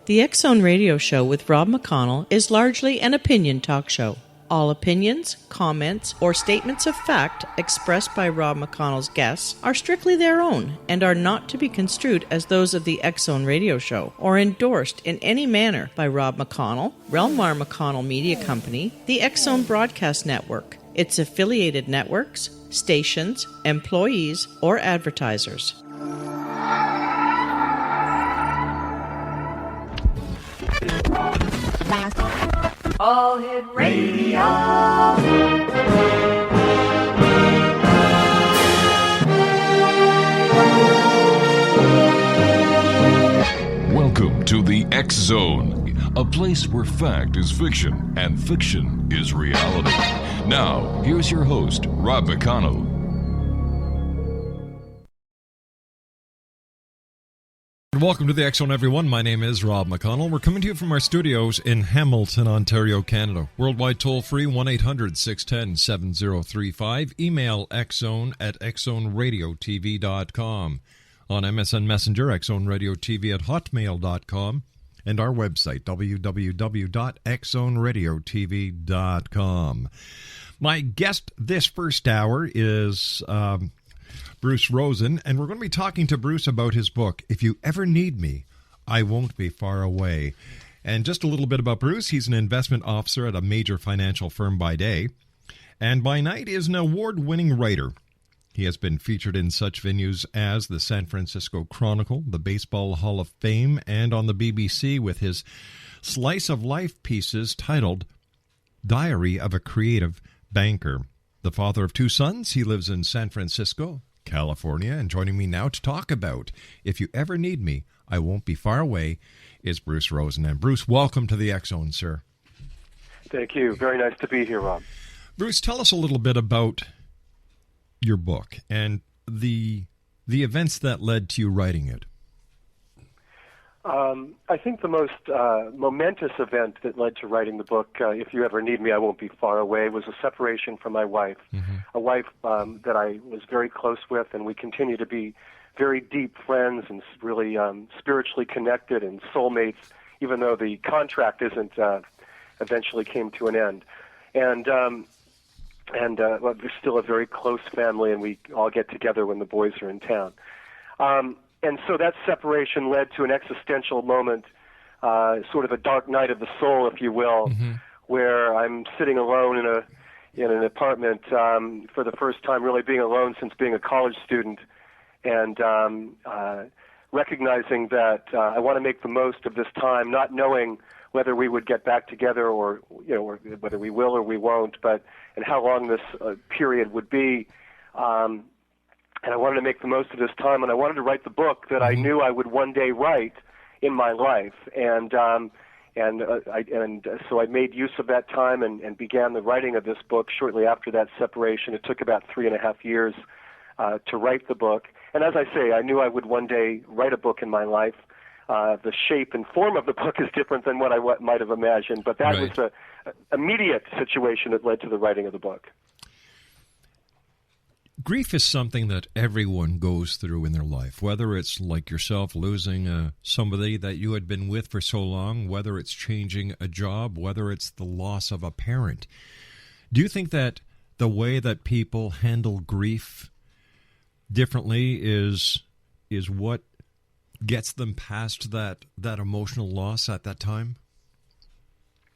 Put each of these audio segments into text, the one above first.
The X Zone Radio Show with Rob McConnell is largely an opinion talk show. All opinions, comments, or statements of fact expressed by Rob McConnell's guests are strictly their own and are not to be construed as those of the X Zone Radio Show or endorsed in any manner by Rob McConnell, Relmar McConnell Media Company, the X Zone Broadcast Network, its affiliated networks, stations, employees, or advertisers. All Hit Radio. Welcome to the X Zone, a place where fact is fiction and fiction is reality. Now, here's your host, Rob McConnell. Welcome to the X Zone, everyone. My name is Rob McConnell. We're coming to you from our studios in Hamilton, Ontario, Canada. Worldwide toll-free, 1-800-610-7035. Email xzone@xzoneradiotv.com. On MSN Messenger, xzoneradiotv@hotmail.com. And our website, www.xzoneradiotv.com. My guest this first hour is Bruce Rosen, and we're going to be talking to Bruce about his book, If You Ever Need Me, I Won't Be Far Away. And just a little bit about Bruce. He's an investment officer at a major financial firm by day, and by night is an award-winning writer. He has been featured in such venues as the San Francisco Chronicle, the Baseball Hall of Fame, and on the BBC with his slice of life pieces titled Diary of a Creative Banker. The father of two sons, he lives in San Francisco, California, and joining me now to talk about If You Ever Need Me, I Won't Be Far Away is Bruce Rosen. And Bruce, welcome to the X Zone, sir. Thank you. Very nice to be here, Rob. Bruce, tell us a little bit about your book and the events that led to you writing it. I think the most momentous event that led to writing the book, If You Ever Need Me, I Won't Be Far Away, was a separation from my wife, a wife that I was very close with, and we continue to be very deep friends and really spiritually connected and soulmates, even though the contract eventually came to an end. And we're still a very close family, and we all get together when the boys are in town. And so that separation led to an existential moment, sort of a dark night of the soul, if you will, where I'm sitting alone in an apartment for the first time, really being alone since being a college student, and recognizing that I want to make the most of this time, not knowing whether we would get back together or or whether we will or we won't, and how long this period would be. And I wanted to make the most of this time, and I wanted to write the book that I knew I would one day write in my life. And so I made use of that time and began the writing of this book shortly after that separation. It took about 3.5 years to write the book. And as I say, I knew I would one day write a book in my life. The shape and form of the book is different than what I might have imagined, but that was an immediate situation that led to the writing of the book. Grief is something that everyone goes through in their life, whether it's like yourself losing somebody that you had been with for so long, whether it's changing a job, whether it's the loss of a parent. Do you think that the way that people handle grief differently is what gets them past that emotional loss at that time?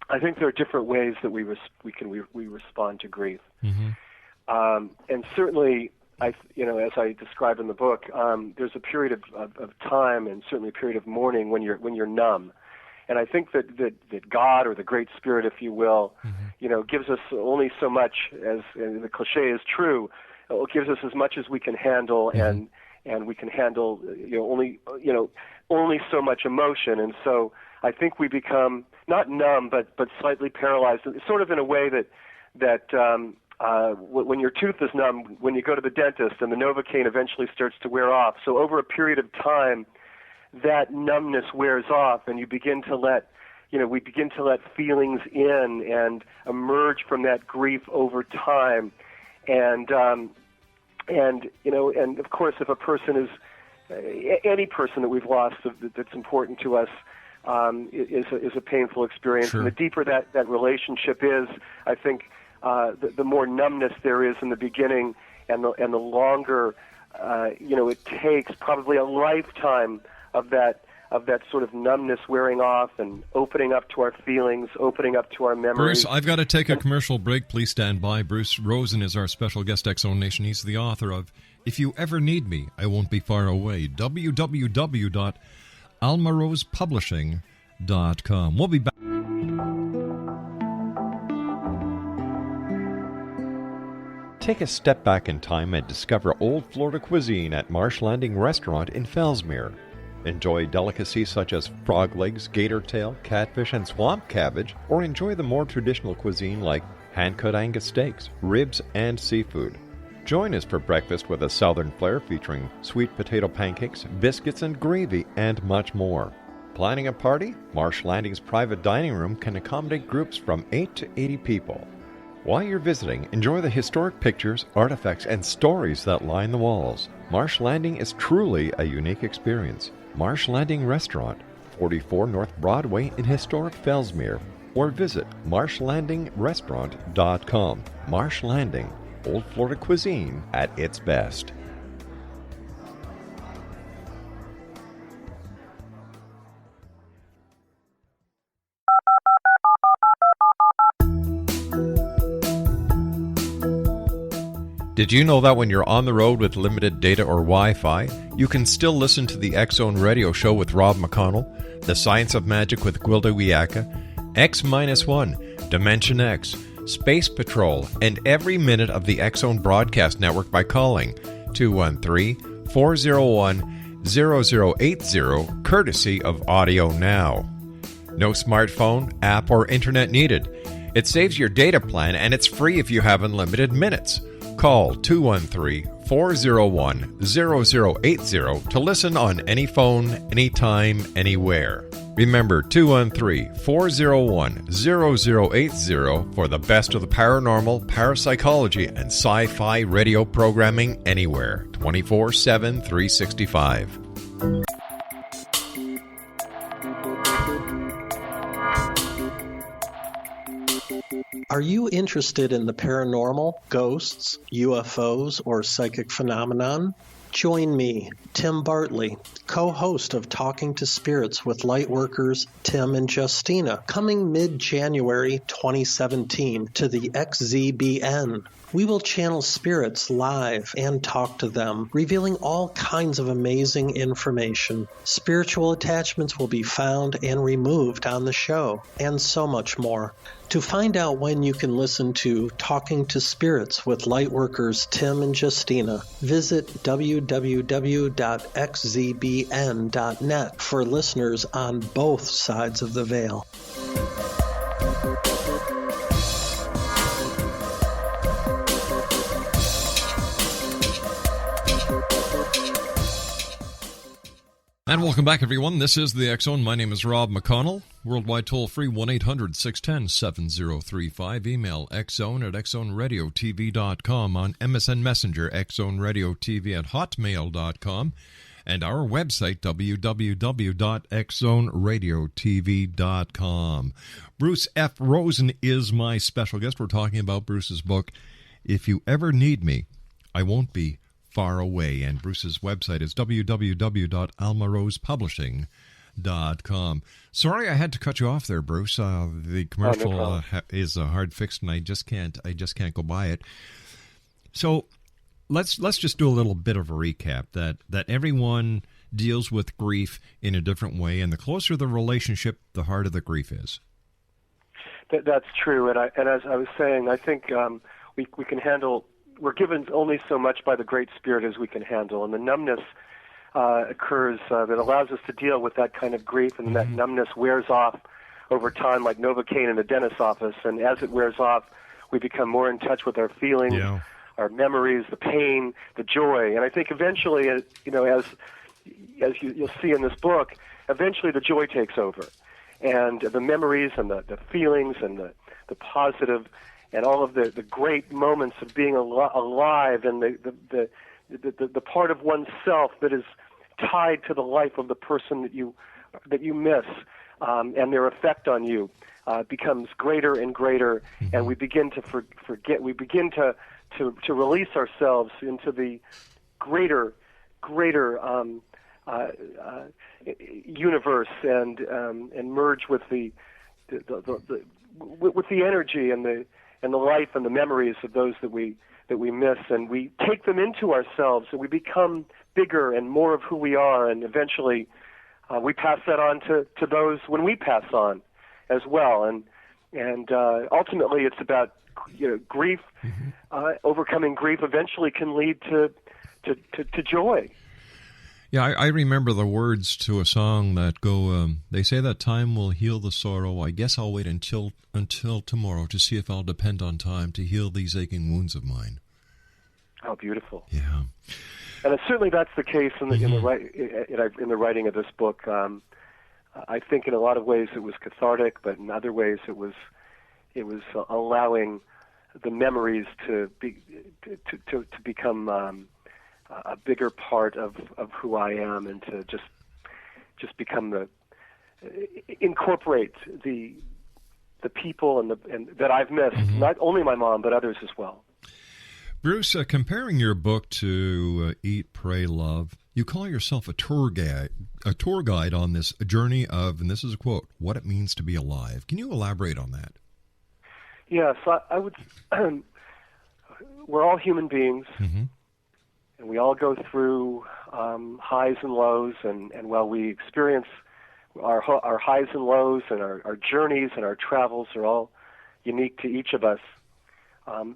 I think there are different ways that we respond to grief. And certainly, as I describe in the book, there's a period of time and certainly a period of mourning when you're numb. And I think that God, or the Great Spirit, if you will, gives us only so much, and the cliche is true. It gives us as much as we can handle, and we can handle only so much emotion. And so I think we become not numb, but slightly paralyzed, sort of in a way that when your tooth is numb, when you go to the dentist and the Novocaine eventually starts to wear off. So over a period of time, that numbness wears off, and you begin to let feelings in and emerge from that grief over time. And of course, if a person is any person that we've lost that's important to us, is a painful experience. Sure. And the deeper that relationship is, I think the more numbness there is in the beginning, and the longer it takes, probably a lifetime of that sort of numbness wearing off and opening up to our feelings, opening up to our memories. Bruce, I've got to take a commercial break. Please stand by. Bruce Rosen is our special guest, X-Zone Nation. He's the author of If You Ever Need Me, I Won't Be Far Away. www.almarosepublishing.com. We'll be back. Take a step back in time and discover old Florida cuisine at Marsh Landing Restaurant in Fellsmere. Enjoy delicacies such as frog legs, gator tail, catfish, and swamp cabbage, or enjoy the more traditional cuisine like hand-cut Angus steaks, ribs, and seafood. Join us for breakfast with a southern flair featuring sweet potato pancakes, biscuits, and gravy, and much more. Planning a party? Marsh Landing's private dining room can accommodate groups from 8 to 80 people. While you're visiting, enjoy the historic pictures, artifacts, and stories that line the walls. Marsh Landing is truly a unique experience. Marsh Landing Restaurant, 44 North Broadway in historic Fellsmere, or visit marshlandingrestaurant.com. Marsh Landing, Old Florida cuisine at its best. Did you know that when you're on the road with limited data or Wi-Fi, you can still listen to the X-Zone Radio Show with Rob McConnell, The Science of Magic with Gwilda Wiyaka, X-1, Dimension X, Space Patrol, and every minute of the X-Zone broadcast network by calling 213-401-0080, courtesy of Audio Now. No smartphone, app, or internet needed. It saves your data plan, and it's free if you have unlimited minutes. Call 213-401-0080 to listen on any phone, anytime, anywhere. Remember 213-401-0080 for the best of the paranormal, parapsychology, and sci-fi radio programming anywhere, 24/7, 365. Are you interested in the paranormal, ghosts, UFOs, or psychic phenomenon? Join me, Tim Bartley, co-host of Talking to Spirits with Lightworkers Tim and Justina, coming mid-January 2017 to the XZBN. We will channel spirits live and talk to them, revealing all kinds of amazing information. Spiritual attachments will be found and removed on the show, and so much more. To find out when you can listen to Talking to Spirits with Lightworkers Tim and Justina, visit www.xzbn.net for listeners on both sides of the veil. And welcome back, everyone. This is the X-Zone. My name is Rob McConnell. Worldwide toll-free 1-800-610-7035. Email xzone at xzoneradiotv.com. On MSN Messenger, xzoneradiotv at hotmail.com. And our website, www.xzoneradiotv.com. Bruce F. Rosen is my special guest. We're talking about Bruce's book, If You Ever Need Me, I Won't Be Far Away, and Bruce's website is www.almarosepublishing.com. Sorry I had to cut you off there, Bruce. The commercial is hard fixed, and I just can't go by it. So let's just do a little bit of a recap that everyone deals with grief in a different way, and the closer the relationship, the harder the grief is. That's true, and as I was saying, I think we can handle. We're given only so much by the Great Spirit as we can handle, and the numbness occurs that allows us to deal with that kind of grief, and that numbness wears off over time like Novocaine in the dentist's office, and as it wears off, we become more in touch with our feelings, our memories, the pain, the joy, and I think eventually, as you'll see in this book, eventually the joy takes over, and the memories and the feelings and the positive and all of the great moments of being alive, and the part of oneself that is tied to the life of the person that you miss, and their effect on you becomes greater and greater, and we begin to forget. We begin to release ourselves into the greater universe and merge with the energy and the life and the memories of those that we miss, and we take them into ourselves, and we become bigger and more of who we are, and eventually we pass that on to those when we pass on as well, and ultimately it's about grief. Overcoming grief eventually can lead to joy. Yeah, I remember the words to a song that go, they say that time will heal the sorrow. I guess I'll wait until tomorrow to see if I'll depend on time to heal these aching wounds of mine. How beautiful. Yeah. And certainly that's the case in the writing of this book. I think in a lot of ways it was cathartic, but in other ways it was allowing the memories to become a bigger part of who I am, and to just become incorporate the people and that I've missed, not only my mom but others as well. Bruce, comparing your book to Eat, Pray, Love, you call yourself a tour guide on this journey of, and this is a quote, what it means to be alive. Can you elaborate on that? Yes, I would. We're all human beings, and we all go through highs and lows, and while we experience our highs and lows, and our journeys and our travels are all unique to each of us,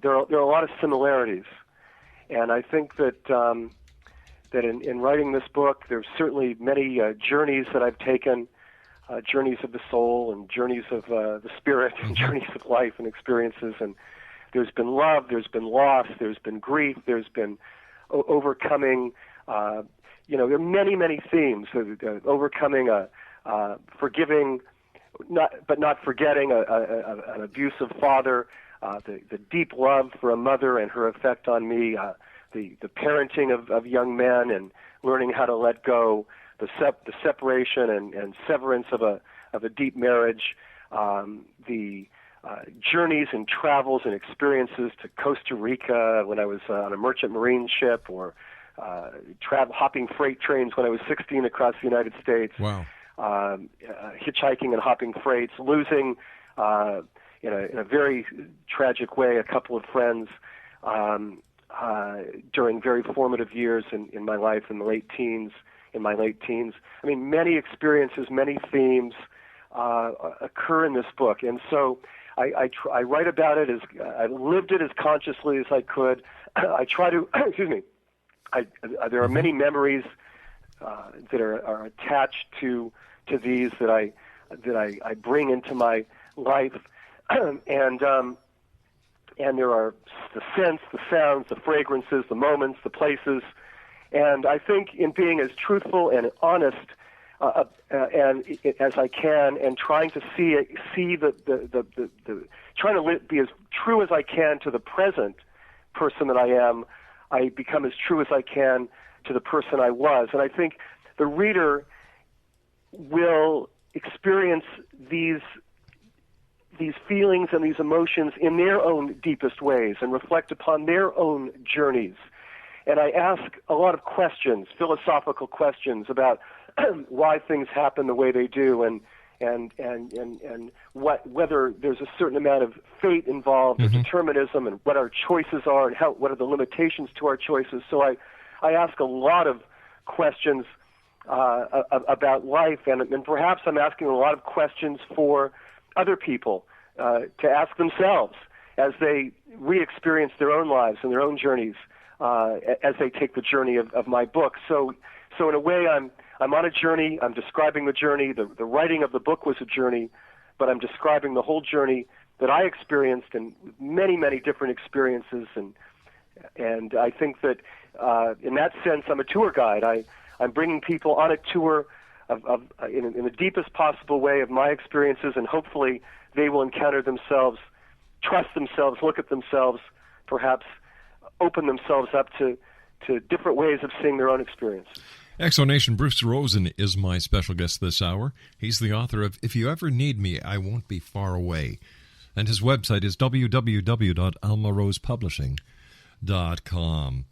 there are a lot of similarities, and I think that in writing this book, there's certainly many journeys that I've taken, journeys of the soul and journeys of the spirit, and journeys of life and experiences. And there's been love, there's been loss, there's been grief, there's been overcoming. There are many themes: overcoming, forgiving, but not forgetting an abusive father. The deep love for a mother and her effect on me, the parenting of young men and learning how to let go, the separation and severance of a deep marriage, the journeys and travels and experiences to Costa Rica when I was on a merchant marine ship, or hopping freight trains when I was 16 across the United States. Wow. Hitchhiking and hopping freights, losing in a very tragic way a couple of friends during very formative years in my life in my late teens. I mean, many experiences, many themes occur in this book, and so I write about it as I lived it as consciously as I could. I try to excuse me. There are many memories that are attached to these that I bring into my life. And there are the scents, the sounds, the fragrances, the moments, the places, and I think in being as truthful and honest as I can, and trying to see trying to be as true as I can to the present person that I am, I become as true as I can to the person I was, and I think the reader will experience these feelings and these emotions in their own deepest ways and reflect upon their own journeys. And I ask a lot of questions, philosophical questions about why things happen the way they do, and whether there's a certain amount of fate involved, or determinism, and what our choices are, and what are the limitations to our choices. So I ask a lot of questions about life, and perhaps I'm asking a lot of questions for other people to ask themselves as they re-experience their own lives and their own journeys as they take the journey of my book. So in a way, I'm on a journey. I'm describing the journey. The writing of the book was a journey, but I'm describing the whole journey that I experienced, and many different experiences. And I think that in that sense, I'm a tour guide. I'm bringing people on a tour in the deepest possible way of my experiences, and hopefully they will encounter themselves, trust themselves, look at themselves, perhaps open themselves up to different ways of seeing their own experience. Exonation Bruce Rosen is my special guest this hour. He's the author of If You Ever Need Me, I Won't Be Far Away. And his website is www.almarosepublishing.com.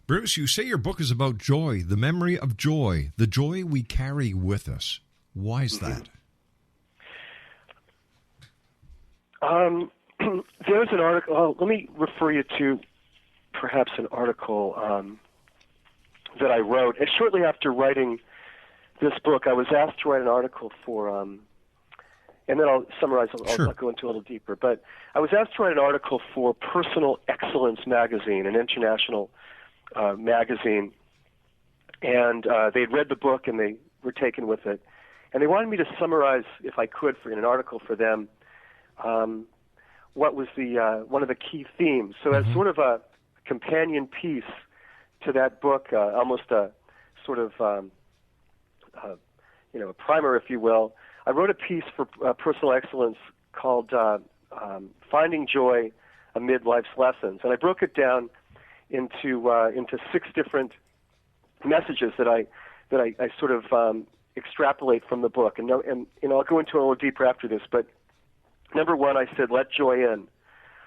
Bruce, you say your book is about joy, the memory of joy, the joy we carry with us. Why is that? There's an article. Let me refer you to perhaps an article that I wrote. And shortly after writing this book, I was asked to write an article for, and then I'll summarize, I'll go into a little deeper. But I was asked to write an article for Personal Excellence magazine, an international magazine. And they had read the book and they were taken with it. And they wanted me to summarize, if I could, in an article for them, what was the one of the key themes. So as sort of a companion piece to that book, almost a sort of a primer, if you will, I wrote a piece for Personal Excellence called "Finding Joy Amid Life's Lessons," and I broke it down into 6 different messages that I sort of extrapolate from the book, and I'll go into it a little deeper after this. But number 1, I said, let joy in.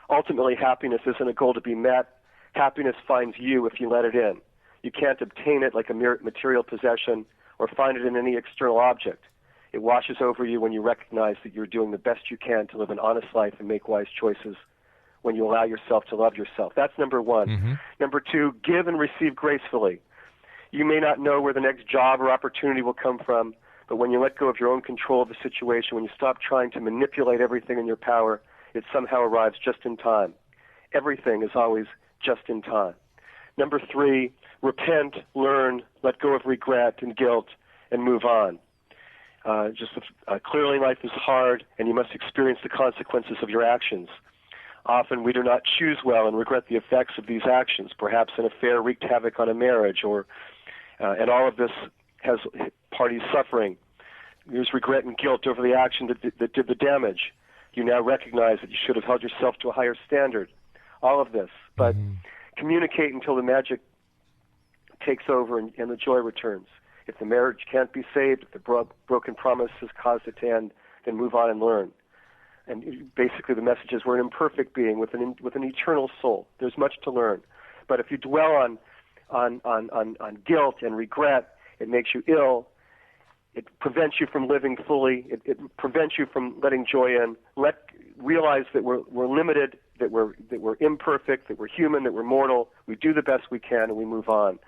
Ultimately, happiness isn't a goal to be met. Happiness finds you if you let it in. You can't obtain it like a mere material possession or find it in any external object. It washes over you when you recognize that you're doing the best you can to live an honest life and make wise choices, when you allow yourself to love yourself. That's number 1. Number 2, give and receive gracefully. You may not know where the next job or opportunity will come from, but when you let go of your own control of the situation, when you stop trying to manipulate everything in your power, it somehow arrives just in time. Everything is always just in time. Number 3, repent, learn, let go of regret and guilt, and move on. Clearly life is hard, and you must experience the consequences of your actions. Often we do not choose well and regret the effects of these actions. Perhaps an affair wreaked havoc on a marriage, and all of this has parties suffering. There's regret and guilt over the action that did the damage. You now recognize that you should have held yourself to a higher standard. All of this. But communicate until the magic takes over and the joy returns. If the marriage can't be saved, if the broken promise has caused it to end, then move on and learn. And basically the message is we're an imperfect being with an eternal soul. There's much to learn. But if you dwell on guilt and regret, it makes you ill. It prevents you from living fully. It prevents you from letting joy in. Realize that we're limited, that we're imperfect, that we're human, that we're mortal. We do the best we can, and we move on.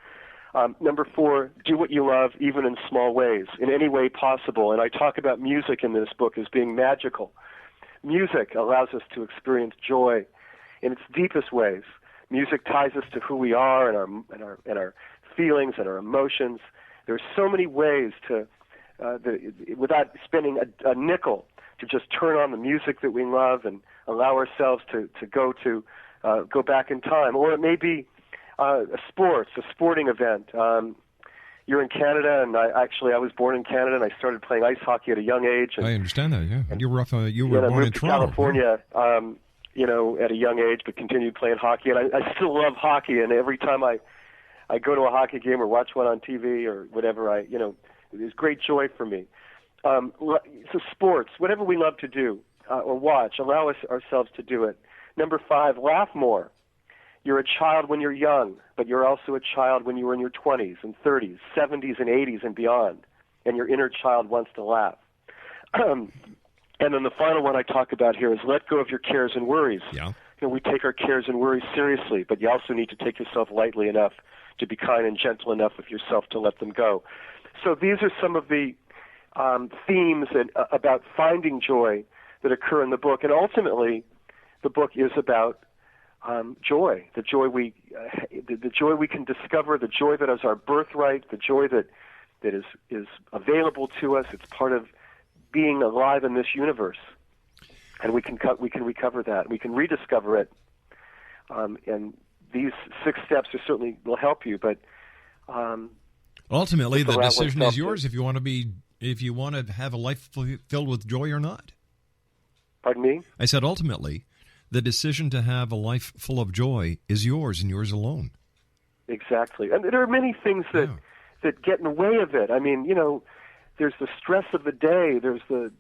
Number 4, do what you love, even in small ways, in any way possible. And I talk about music in this book as being magical. Music allows us to experience joy in its deepest ways. Music ties us to who we are and our feelings and our emotions. There are so many ways to, without spending a nickel, to just turn on the music that we love and allow ourselves to go back in time. Or it may be a sporting event. You're in Canada, and I was born in Canada, and I started playing ice hockey at a young age. And, I understand that. Yeah, and you were born in Toronto. California, at a young age, but continued playing hockey. And I still love hockey, and every time I go to a hockey game or watch one on TV or whatever, there's great joy for me. So sports, whatever we love to do or watch, allow ourselves to do it. Number 5, laugh more. You're a child when you're young, but you're also a child when you were in your 20s and 30s, 70s and 80s and beyond, and your inner child wants to laugh. And then the final one I talk about here is let go of your cares and worries. Yeah. We take our cares and worries seriously, but you also need to take yourself lightly enough to be kind and gentle enough with yourself to let them go. So these are some of the themes about finding joy that occur in the book, and ultimately the book is about joy, the joy we can discover, the joy that is our birthright, the joy that is available to us. It's part of being alive in this universe, and we can recover that. We can rediscover it, and these 6 steps certainly will help you. But ultimately, the decision is yours if you want to have a life filled with joy or not. Pardon me? I said ultimately, the decision to have a life full of joy is yours and yours alone. Exactly. And there are many things that that get in the way of it. I mean, there's the stress of the day, there's the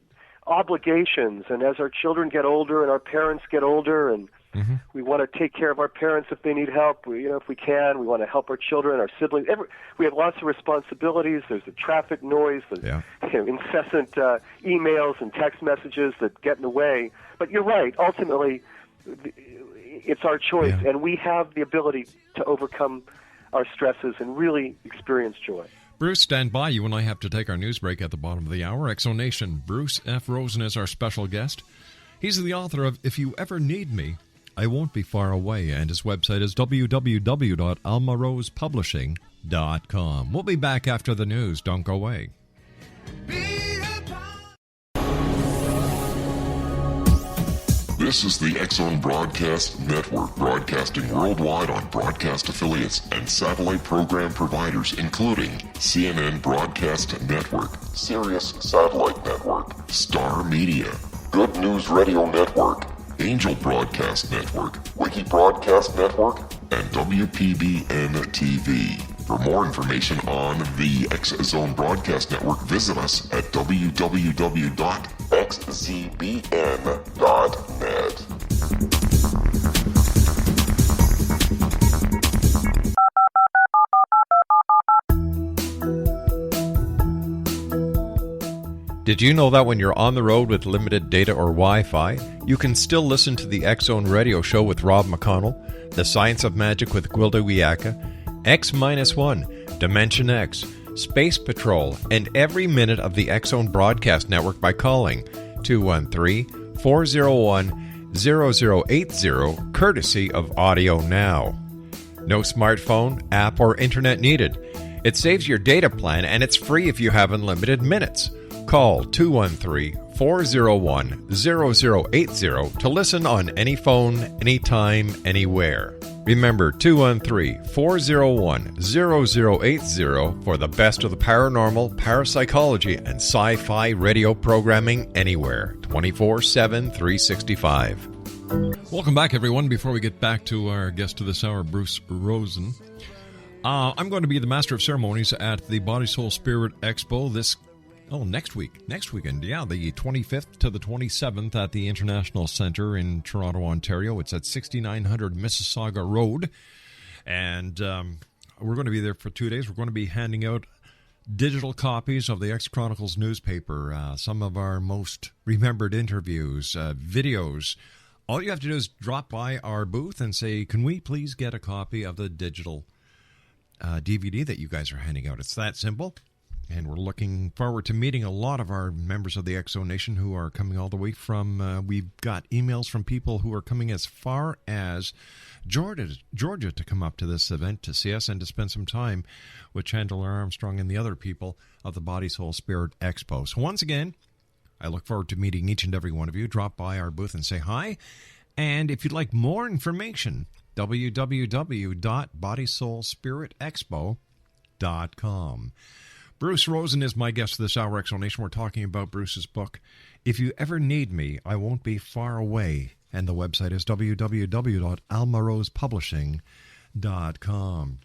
obligations, and as our children get older and our parents get older, and we want to take care of our parents if they need help, if we can, we want to help our children, our siblings. We have lots of responsibilities. There's the traffic noise, the incessant emails and text messages that get in the way. But you're right. Ultimately, it's our choice, and we have the ability to overcome our stresses and really experience joy. Bruce, stand by. You and I have to take our news break at the bottom of the hour. Exonation, Bruce F. Rosen is our special guest. He's the author of If You Ever Need Me, I Won't Be Far Away, and his website is www.almarosepublishing.com. We'll be back after the news. Don't go away. This is the X-Zone Broadcast Network, broadcasting worldwide on broadcast affiliates and satellite program providers, including CNN Broadcast Network, Sirius Satellite Network, Star Media, Good News Radio Network, Angel Broadcast Network, Wiki Broadcast Network, and WPBN TV. For more information on the X-Zone Broadcast Network, visit us at www.xzbn.net. Did you know that when you're on the road with limited data or Wi-Fi, you can still listen to the X-Zone Radio Show with Rob McConnell, The Science of Magic with Gwilda Wiyaka, X-1, Dimension X, Space Patrol, and every minute of the X-Zone Broadcast Network by calling 213-401-0080, courtesy of Audio Now. No smartphone, app, or internet needed. It saves your data plan, and it's free if you have unlimited minutes. Call 213-401-0080 to listen on any phone, anytime, anywhere. Remember, 213-401-0080 for the best of the paranormal, parapsychology, and sci-fi radio programming anywhere, 24/7, 365. Welcome back, everyone. Before we get back to our guest of this hour, Bruce Rosen, I'm going to be the Master of Ceremonies at the Body, Soul, Spirit Expo next weekend, the 25th to the 27th at the International Centre in Toronto, Ontario. It's at 6900 Mississauga Road, and we're going to be there for 2 days. We're going to be handing out digital copies of the X Chronicles newspaper, some of our most remembered interviews, videos. All you have to do is drop by our booth and say, can we please get a copy of the digital DVD that you guys are handing out? It's that simple. And we're looking forward to meeting a lot of our members of the X-Zone Nation who are coming all the way from, we've got emails from people who are coming as far as Georgia to come up to this event to see us and to spend some time with Chandler Armstrong and the other people of the Body, Soul, Spirit Expo. So once again, I look forward to meeting each and every one of you. Drop by our booth and say hi. And if you'd like more information, www.bodysoulspiritexpo.com. Bruce Rosen is my guest this hour, X-Zone. We're talking about Bruce's book, If You Ever Need Me, I Won't Be Far Away. And the website is www.almarosepublishing.com.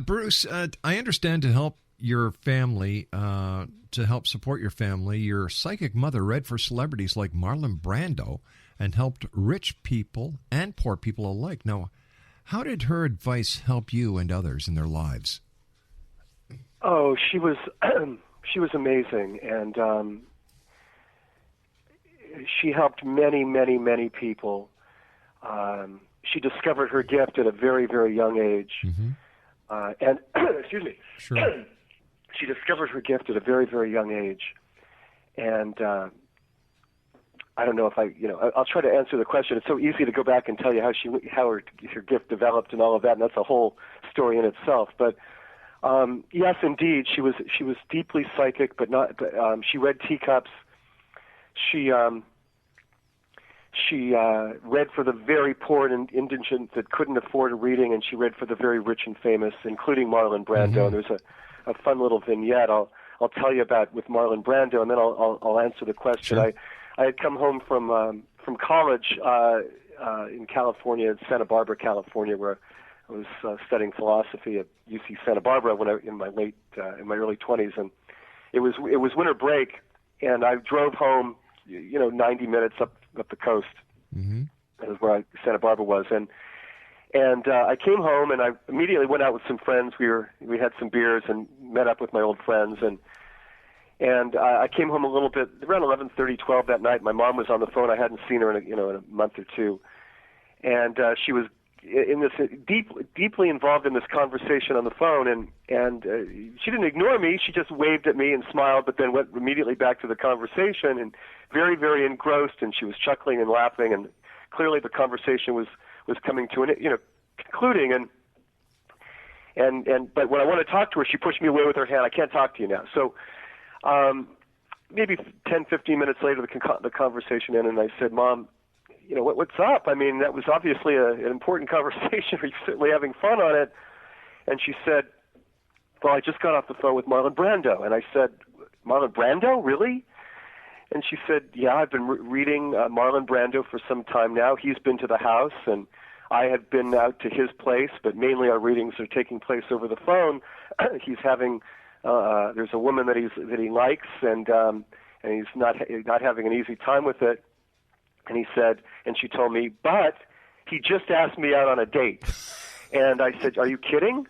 Bruce, I understand to help your family, to help support your family, your psychic mother read for celebrities like Marlon Brando and helped rich people and poor people alike. Now, how did her advice help you and others in their lives? Oh, she was amazing, and she helped many, many, many people. She discovered her gift at a very, very young age, and excuse me. Sure. She discovered her gift at a very, very young age, and I don't know if I'll try to answer the question. It's so easy to go back and tell you how her gift developed and all of that, and that's a whole story in itself, but. Yes, indeed, she was deeply psychic, but not. She read teacups. She read for the very poor and indigent that couldn't afford a reading, and she read for the very rich and famous, including Marlon Brando. And there's a fun little vignette I'll tell you about with Marlon Brando, and then I'll answer the question. Sure. I had come home from college in California, Santa Barbara, California, where was studying philosophy at UC Santa Barbara in my early 20s, and it was winter break, and I drove home, 90 minutes up the coast. Mm-hmm. That was where Santa Barbara was, and I came home, and I immediately went out with some friends. We had some beers and met up with my old friends, and I came home a little bit around 11:30, 12 that night. My mom was on the phone. I hadn't seen her in a month or two, and she was in this deeply involved in this conversation on the phone, and she didn't ignore me. She just waved at me and smiled, but then went immediately back to the conversation, and very, very engrossed. And she was chuckling and laughing, and clearly the conversation was coming to an concluding. But when I wanted to talk to her, she pushed me away with her hand. I can't talk to you now. So maybe 10, 15 minutes later, the conversation ended, and I said, Mom, what's up? I mean, that was obviously an important conversation. Are you certainly having fun on it? And she said, well, I just got off the phone with Marlon Brando. And I said, Marlon Brando, really? And she said, yeah, I've been reading Marlon Brando for some time now. He's been to the house, and I have been out to his place, but mainly our readings are taking place over the phone. He's having, there's a woman that he likes, and he's not having an easy time with it. And he said, and she told me, but he just asked me out on a date. And I said, are you kidding?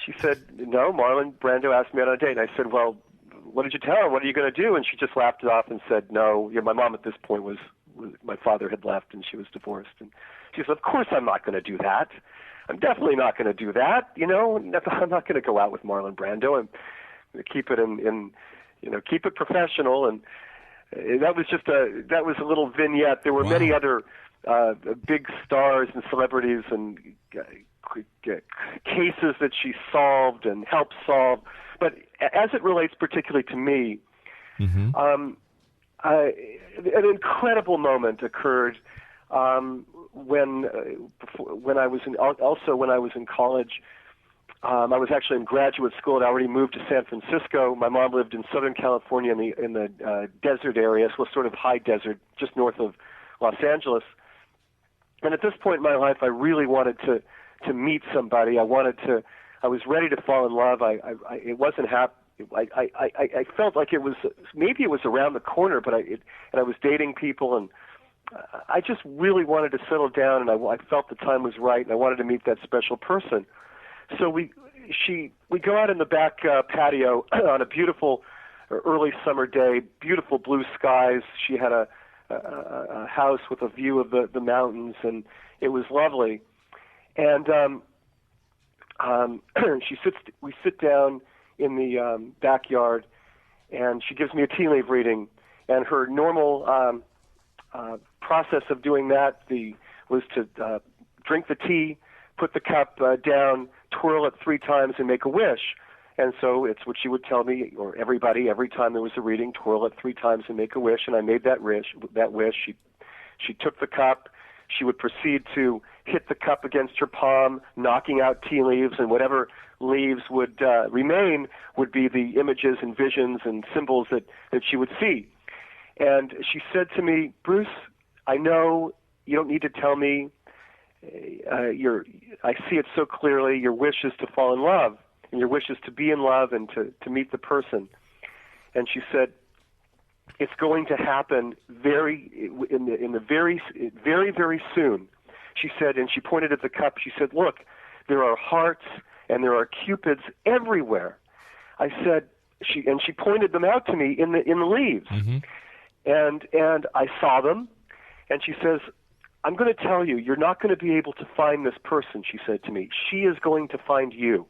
She said, no, Marlon Brando asked me out on a date. And I said, well, what did you tell her? What are you going to do? And she just laughed it off and said, no. My mom at this point was my father had left and she was divorced. And she said, of course I'm not going to do that. I'm definitely not going to do that. I'm not going to go out with Marlon Brando. I'm going to keep it keep it professional. And that was a little vignette. There were many other big stars and celebrities and cases that she solved and helped solve. But as it relates particularly to me, mm-hmm. An incredible moment occurred when I was in college. I was actually in graduate school. I'd already moved to San Francisco. My mom lived in Southern California in the desert area, so sort of high desert, just north of Los Angeles. And at this point in my life, I really wanted to meet somebody. I was ready to fall in love. It wasn't I felt like it was around the corner, but I was dating people, and I just really wanted to settle down, and I felt the time was right, and I wanted to meet that special person. So we go out in the back patio on a beautiful early summer day, beautiful blue skies. She had a house with a view of the mountains, and it was lovely. And we sit down in the backyard, and she gives me a tea leaf reading. And her normal process of doing that was to drink the tea, put the cup down, twirl it 3 times, and make a wish. And so it's what she would tell me, or everybody, every time there was a reading, twirl it 3 times and make a wish. And I made that wish. She took the cup. She would proceed to hit the cup against her palm, knocking out tea leaves, and whatever leaves would remain would be the images and visions and symbols that she would see. And she said to me, Bruce, I know you don't need to tell me. I see it so clearly. Your wish is to fall in love, and your wish is to be in love and to meet the person. And she said, it's going to happen very soon. She said, and she pointed at the cup. She said, look, there are hearts and there are cupids everywhere. I said, she pointed them out to me in the leaves, mm-hmm. and I saw them. And she says, I'm going to tell you, you're not going to be able to find this person, she said to me. She is going to find you.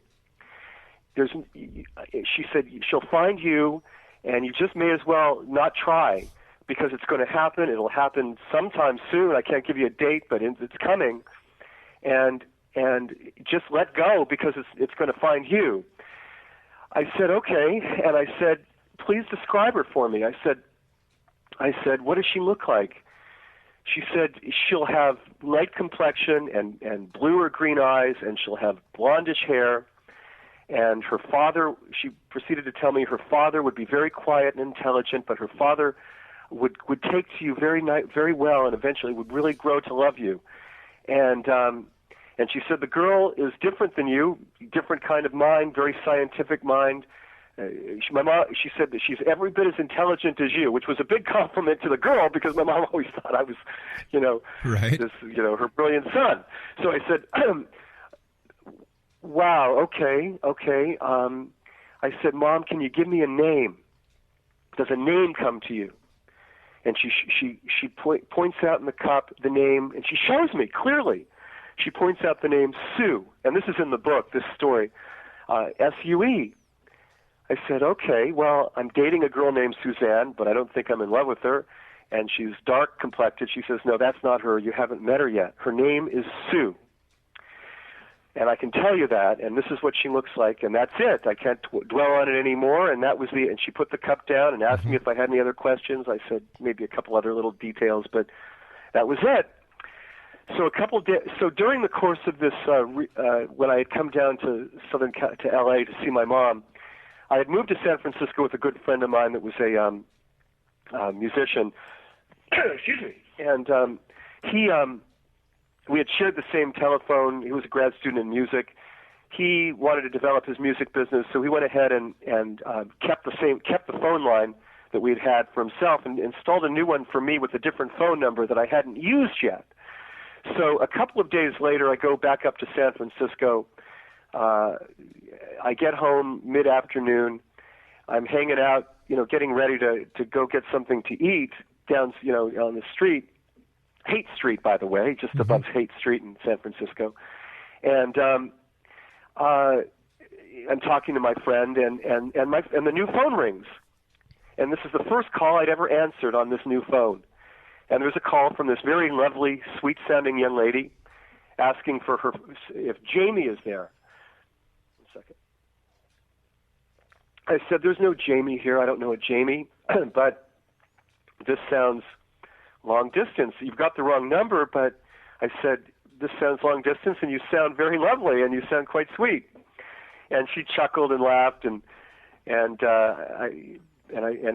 She said, she'll find you, and you just may as well not try, because it's going to happen. It'll happen sometime soon. I can't give you a date, but it's coming. And just let go, because it's going to find you. I said, okay. And I said, please describe her for me. I said, what does she look like? She said she'll have light complexion and blue or green eyes, and she'll have blondish hair. And her father, she proceeded to tell me, her father would be very quiet and intelligent, but her father would take to you very well, and eventually would really grow to love you. And And she said, the girl is different than you, different kind of mind, very scientific mind. She said that she's every bit as intelligent as you, which was a big compliment to the girl because my mom always thought I was, Right. her brilliant son. So I said, wow, okay. I said, Mom, can you give me a name? Does a name come to you? And she points out in the cup the name, and she shows me clearly. She points out the name Sue, and this is in the book, this story, S-U-E. I said, okay, well, I'm dating a girl named Suzanne, but I don't think I'm in love with her, and she's dark-complected. She says, no, that's not her. You haven't met her yet. Her name is Sue. And I can tell you that, and this is what she looks like, and that's it. I can't dwell on it anymore, and that was and she put the cup down and asked me if I had any other questions. I said maybe a couple other little details, but that was it. So during the course of this, when I had come down to L.A. to see my mom, I had moved to San Francisco with a good friend of mine that was a musician. Excuse me. And we had shared the same telephone. He was a grad student in music. He wanted to develop his music business, so he went ahead and kept the phone line that we'd had for himself and installed a new one for me with a different phone number that I hadn't used yet. So a couple of days later, I go back up to San Francisco. I get home mid-afternoon. I'm hanging out, getting ready to go get something to eat down, on the street. Haight Street, by the way, just above Haight Street in San Francisco. And I'm talking to my friend, and the new phone rings. And this is the first call I'd ever answered on this new phone. And there's a call from this very lovely, sweet-sounding young lady asking for her, if Jamie is there. 1 second. I said, there's no Jamie here. I don't know a Jamie, but this sounds long distance. You've got the wrong number, but I said, this sounds long distance, and you sound very lovely, and you sound quite sweet. And she chuckled and laughed, and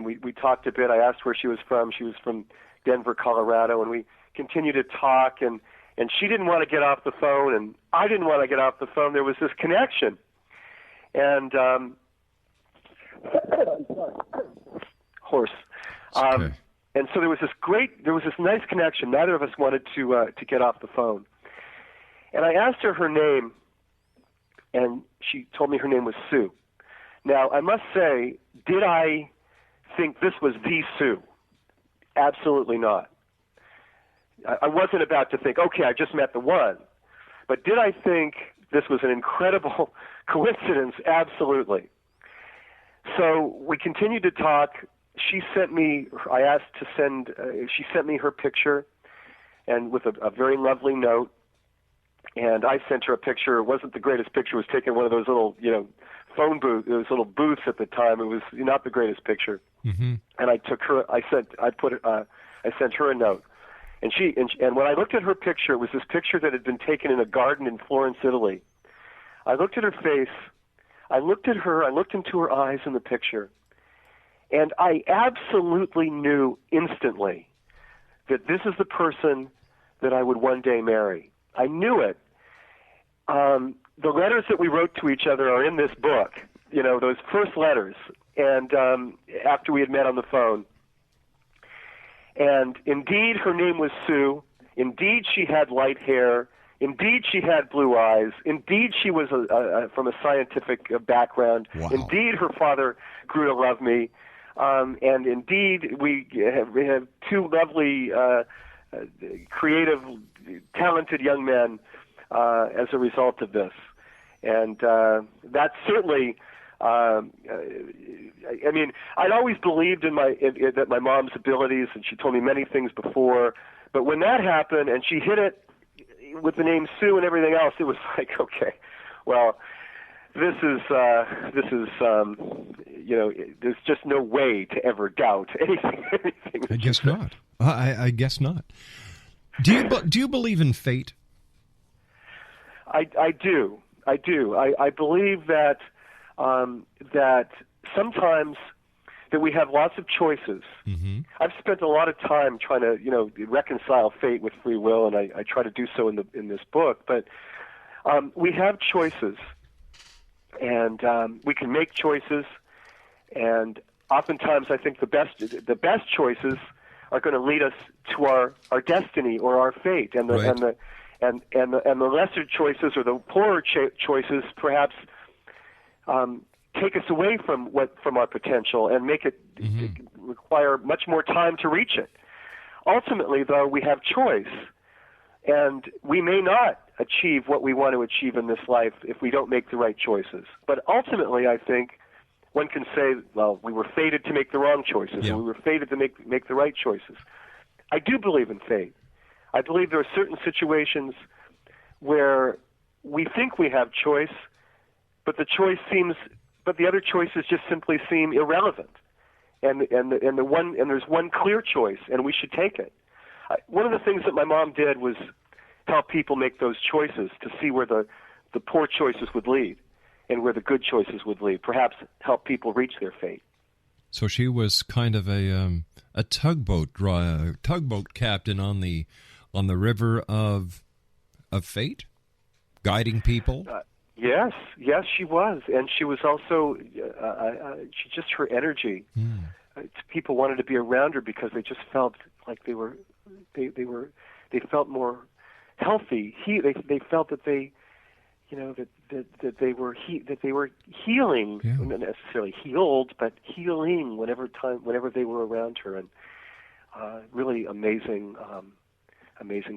we talked a bit. I asked where she was from. She was from Denver, Colorado, and we continued to talk, and she didn't want to get off the phone, and I didn't want to get off the phone. There was this connection. And horse. Okay. And so there was this nice connection. Neither of us wanted to get off the phone. And I asked her name, and she told me her name was Sue. Now, I must say, did I think this was the Sue? Absolutely not. I wasn't about to think, okay, I just met the one. But did I think this was an incredible coincidence? Absolutely. So we continued to talk. She sent me her picture, and with a very lovely note. And I sent her a picture. It wasn't the greatest picture. It was taken in one of those little, phone booths, those little booths at the time. It was not the greatest picture. Mm-hmm. And I sent her a note. And when I looked at her picture, it was this picture that had been taken in a garden in Florence, Italy. I looked at her face. I looked at her. I looked into her eyes in the picture. And I absolutely knew instantly that this is the person that I would one day marry. I knew it. The letters that we wrote to each other are in this book, those first letters, and after we had met on the phone. And indeed, her name was Sue. Indeed, she had light hair. Indeed, she had blue eyes. Indeed, she was from a scientific background. Wow. Indeed, her father grew to love me. And indeed, we have two lovely, creative, talented young men as a result of this. And that certainly, I'd always believed in that my mom's abilities, and she told me many things before. But when that happened, and she hit it with the name Sue and everything else, it was like, okay, well, this is there's just no way to ever doubt anything. I guess not. I guess not. Do you believe in fate? I do. I believe that that sometimes that we have lots of choices. Mm-hmm. I've spent a lot of time trying to reconcile fate with free will, and I try to do so in this book. But We have choices, and we can make choices, and oftentimes I think the best choices are going to lead us to our destiny or our fate, and the lesser choices or the poorer choices perhaps take us away from our potential and make it require much more time to reach it. Ultimately, though, we have choice, and we may not achieve what we want to achieve in this life if we don't make the right choices. But ultimately, I think one can say, well, we were fated to make the wrong choices, and we were fated to make the right choices. I do believe in fate. I believe there are certain situations where we think we have choice, but the other choices just simply seem irrelevant. And there's one clear choice, and we should take it. One of the things that my mom did was help people make those choices to see where the poor choices would lead and where the good choices would lead, perhaps help people reach their fate. So she was kind of a tugboat captain on the river of fate, guiding people. Yes, she was, and she was also just her energy. People wanted to be around her because they just felt like they felt more healthy. They felt that they they were healing, not necessarily healed, but healing whenever they were around her, and really amazing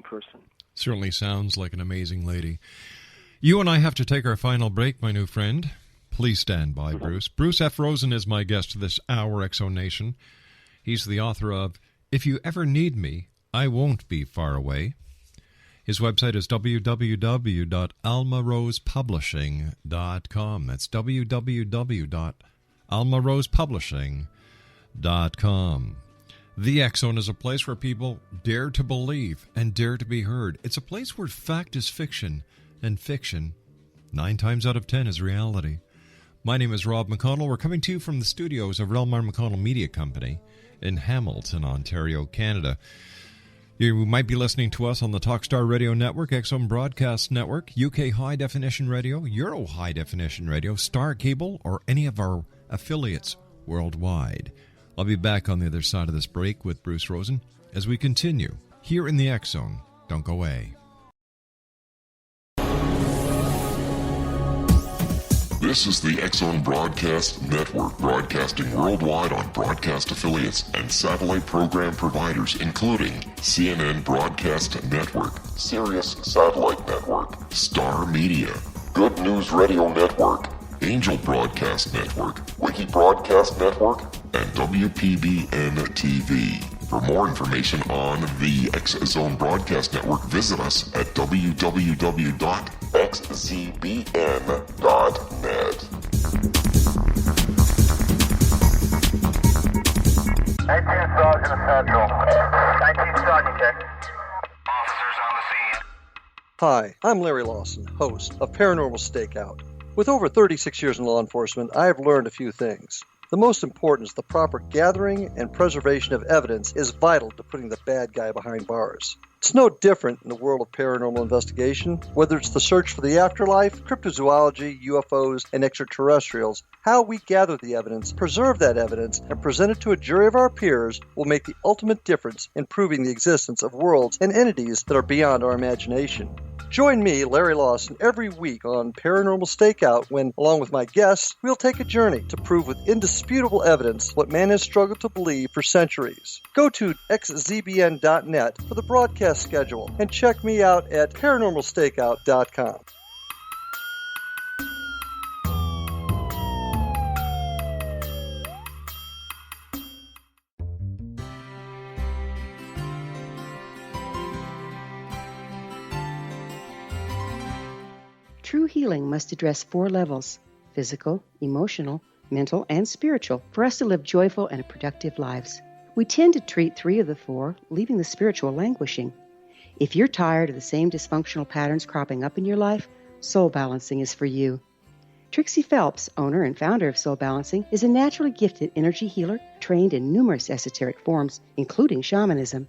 person. Certainly sounds like an amazing lady. You and I have to take our final break, my new friend. Please stand by, Bruce. Bruce F. Rosen is my guest this hour, Exo Nation. He's the author of If You Ever Need Me, I Won't Be Far Away. His website is www.almarosepublishing.com. That's www.almarosepublishing.com. The X Zone is a place where people dare to believe and dare to be heard. It's a place where fact is fiction and fiction, 9 times out of 10, is reality. My name is Rob McConnell. We're coming to you from the studios of Relmar McConnell Media Company in Hamilton, Ontario, Canada. You might be listening to us on the Talkstar Radio Network, XM Broadcast Network, UK High Definition Radio, Euro High Definition Radio, Star Cable, or any of our affiliates worldwide. I'll be back on the other side of this break with Bruce Rosen as we continue here in the X Zone. Don't go away. This is the X Zone Broadcast Network, broadcasting worldwide on broadcast affiliates and satellite program providers, including CNN Broadcast Network, Sirius Satellite Network, Star Media, Good News Radio Network, Angel Broadcast Network, Wiki Broadcast Network, and WPBN TV. For more information on the X Zone Broadcast Network, visit us at www.xzbn.net. 19 Sergeant Central. 19 Sergeant, check. Officers on the scene. Hi, I'm Larry Lawson, host of Paranormal Stakeout. With over 36 years in law enforcement, I have learned a few things. The most important is the proper gathering and preservation of evidence is vital to putting the bad guy behind bars. It's no different in the world of paranormal investigation. Whether it's the search for the afterlife, cryptozoology, UFOs, and extraterrestrials, how we gather the evidence, preserve that evidence, and present it to a jury of our peers will make the ultimate difference in proving the existence of worlds and entities that are beyond our imagination. Join me, Larry Lawson, every week on Paranormal Stakeout when, along with my guests, we'll take a journey to prove with indisputable evidence what man has struggled to believe for centuries. Go to xzbn.net for the broadcast schedule and check me out at paranormalstakeout.com. True healing must address 4 levels: physical, emotional, mental, and spiritual, for us to live joyful and productive lives. We tend to treat 3 of the 4, leaving the spiritual languishing. If you're tired of the same dysfunctional patterns cropping up in your life, Soul Balancing is for you. Trixie Phelps, owner and founder of Soul Balancing, is a naturally gifted energy healer trained in numerous esoteric forms, including shamanism.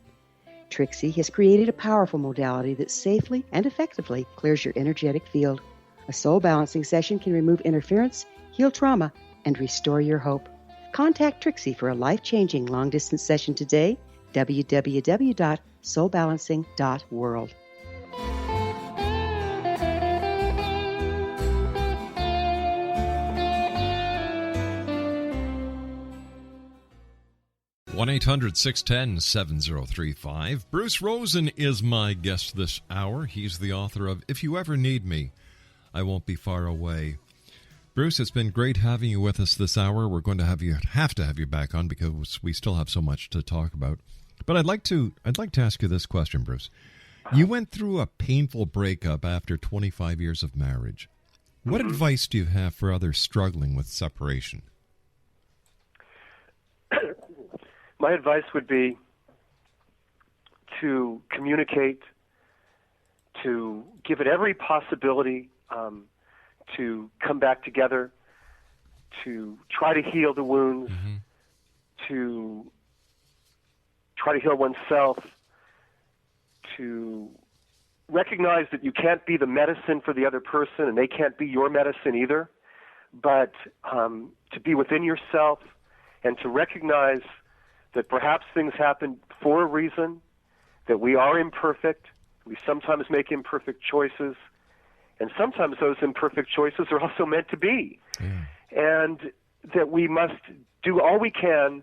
Trixie has created a powerful modality that safely and effectively clears your energetic field. A soul balancing session can remove interference, heal trauma, and restore your hope. Contact Trixie for a life-changing long-distance session today, www.soulbalancing.world. One 800-610-7035. Bruce Rosen is my guest this hour. He's the author of If You Ever Need Me, I Won't Be Far Away. Bruce, it's been great having you with us this hour. We're going to have to have you back on because we still have so much to talk about. But I'd like to ask you this question, Bruce. You went through a painful breakup after 25 years of marriage. What advice do you have for others struggling with separation? My advice would be to communicate, to give it every possibility to come back together, to try to heal the wounds, to try to heal oneself, to recognize that you can't be the medicine for the other person and they can't be your medicine either, but to be within yourself and to recognize that perhaps things happen for a reason, that we are imperfect, we sometimes make imperfect choices, and sometimes those imperfect choices are also meant to be. And that we must do all we can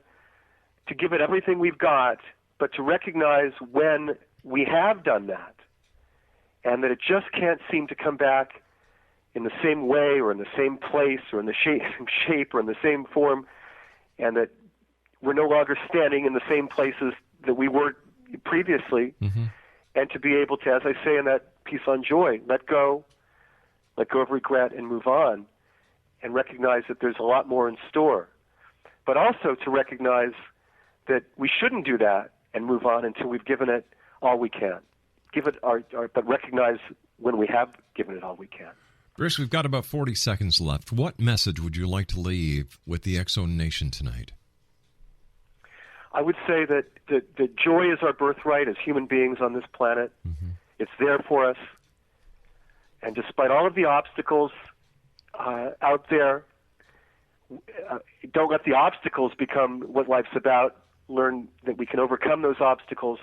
to give it everything we've got, but to recognize when we have done that, and that it just can't seem to come back in the same way or in the same place or in the same shape or in the same form, and that we're no longer standing in the same places that we were previously, and to be able to, as I say in that piece on joy, let go of regret and move on, and recognize that there's a lot more in store. But also to recognize that we shouldn't do that and move on until we've given it all we can. But recognize when we have given it all we can. Bruce, we've got about 40 seconds left. What message would you like to leave with the X-Zone Nation tonight? I would say that joy is our birthright as human beings on this planet. It's there for us. And despite all of the obstacles out there, don't let the obstacles become what life's about. Learn that we can overcome those obstacles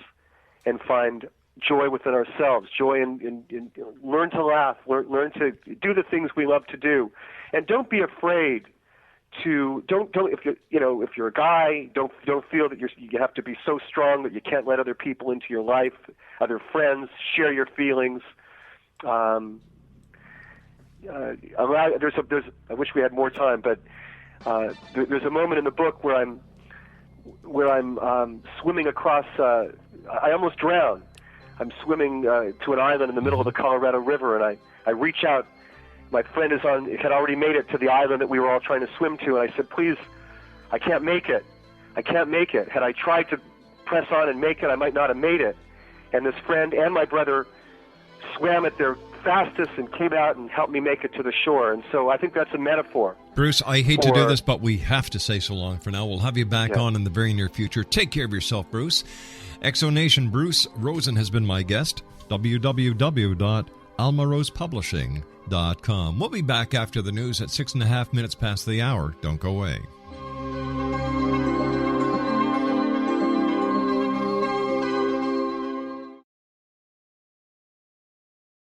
and find joy within ourselves, joy in learn to laugh, learn to do the things we love to do. And don't be afraid to if you're a guy, don't feel that you have to be so strong that you can't let other people into your life, other friends, share your feelings. I wish we had more time, but there's a moment in the book where I'm swimming across. I almost drowned. I'm swimming to an island in the middle of the Colorado River, and I reach out. My friend had already made it to the island that we were all trying to swim to, and I said, please, I can't make it. I can't make it. Had I tried to press on and make it, I might not have made it. And this friend and my brother swam at their fastest and came out and helped me make it to the shore. And so I think that's a metaphor. Bruce, I hate to do this, but we have to say so long for now. We'll have you back on in the very near future. Take care of yourself, Bruce. Exonation Bruce Rosen has been my guest. www.almarosepublishing.com. We'll be back after the news at 6.5 minutes past the hour. Don't go away.